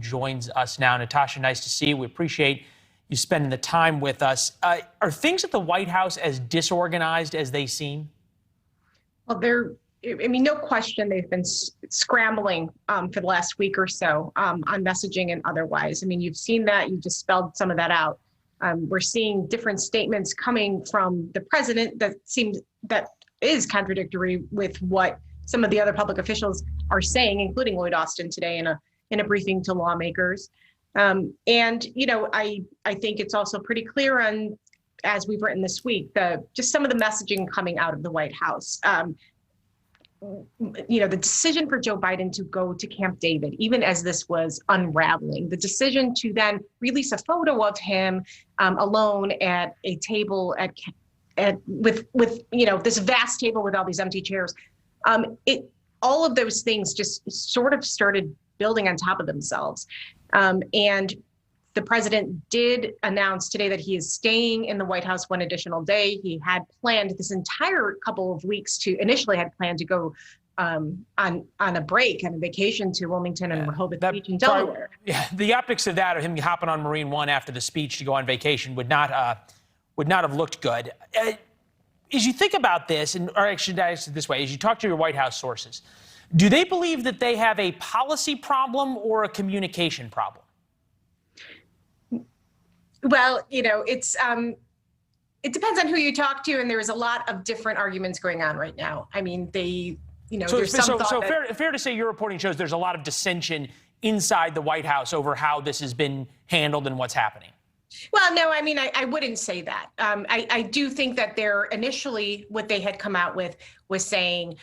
joins us now. Natasha, nice to see you. We appreciate you spending the time with us. Are things at the White House as disorganized as they seem? Well, no question they've been scrambling for the last week or so on messaging and otherwise. I mean, you've seen that, you just spelled some of that out. We're seeing different statements coming from the president that is contradictory with what some of the other public officials are saying, including Lloyd Austin today in a briefing to lawmakers. I think it's also pretty clear on, as we've written this week, just some of the messaging coming out of the White House. The decision for Joe Biden to go to Camp David, even as this was unraveling, the decision to then release a photo of him alone at a table with this vast table with all these empty chairs. All of those things just sort of started building on top of themselves. And the president did announce today that he is staying in the White House one additional day. He had planned this entire couple of weeks initially had planned to go on a break, on a vacation to Wilmington and Rehoboth Beach in Delaware. The optics of that, of him hopping on Marine One after the speech to go on vacation, would not have looked good. As you think about this, or actually ask it this way, as you talk to your White House sources, do they believe that they have a policy problem or a communication problem? Well, it depends on who you talk to, and there's a lot of different arguments going on right now. I mean, there's some thought that... fair to say your reporting shows there's a lot of dissension inside the White House over how this has been handled and what's happening. Well, no, I mean, I wouldn't say that. I do think that initially what they had come out with was saying,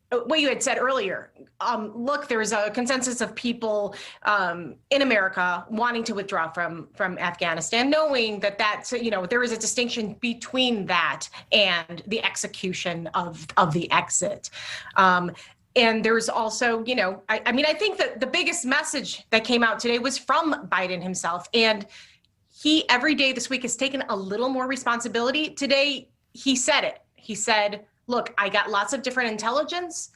what you had said earlier, look, there's a consensus of people in America wanting to withdraw from Afghanistan, knowing that there is a distinction between that and the execution of the exit. And there's also, I think that the biggest message that came out today was from Biden himself. And he, every day this week, has taken a little more responsibility. Today, he said it. He said, look, I got lots of different intelligence.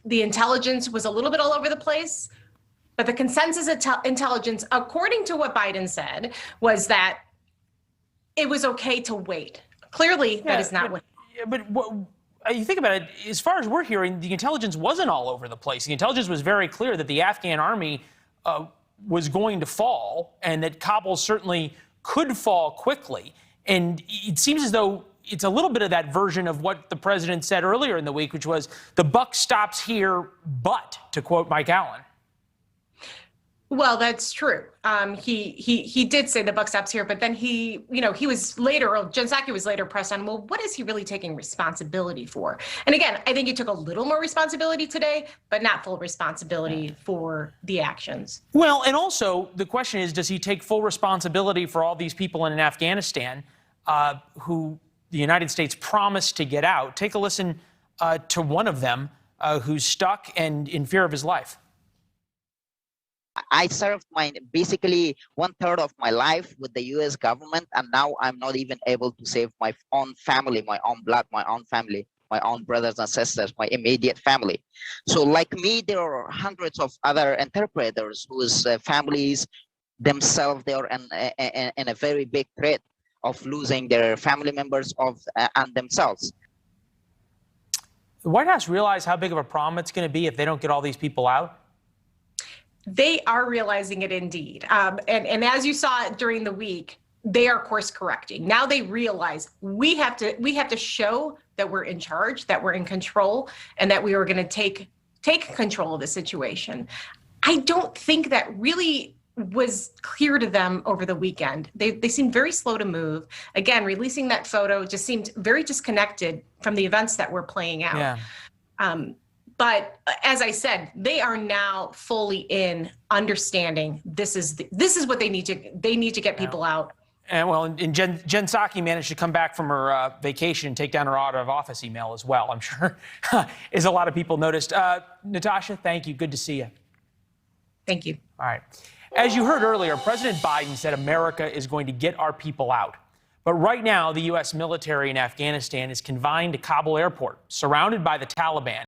The intelligence was a little bit all over the place, but the consensus intelligence, according to what Biden said, was that it was okay to wait. Clearly, that is not what. Yeah, but you think about it, as far as we're hearing, the intelligence wasn't all over the place. The intelligence was very clear that the Afghan army was going to fall and that Kabul certainly could fall quickly. And it seems as though it's a little bit of that version of what the president said earlier in the week, which was the buck stops here, but, to quote Mike Allen. Well, that's true. He did say the buck stops here, but then he was later, Jen Psaki was later pressed on, well, what is he really taking responsibility for? And again, I think he took a little more responsibility today, but not full responsibility for the actions. Well, and also the question is, does he take full responsibility for all these people in Afghanistan who the United States promised to get out? Take a listen to one of them who's stuck and in fear of his life. I served basically 1/3 of my life with the U.S. government, and now I'm not even able to save my own family, my own blood, my own family, my own brothers and sisters, my immediate family. So like me, there are hundreds of other interpreters whose families themselves, they are in a very big threat of losing their family members and themselves. The White House realize how big of a problem it's going to be if they don't get all these people out? They are realizing it indeed. And as you saw during the week, they are course correcting. Now they realize we have to show that we're in charge, that we're in control, and that we are going to take control of the situation. I don't think that really was clear to them over the weekend. They seemed very slow to move. Again, releasing that photo just seemed very disconnected from the events that were playing out. Yeah. But as I said, they are now fully in understanding this is what they need to get people out. And Jen Psaki managed to come back from her vacation and take down her out of office email as well. I'm sure as a lot of people noticed. Natasha, thank you. Good to see you. Thank you. All right. As you heard earlier, President Biden said America is going to get our people out. But right now, the U.S. military in Afghanistan is confined to Kabul airport, surrounded by the Taliban.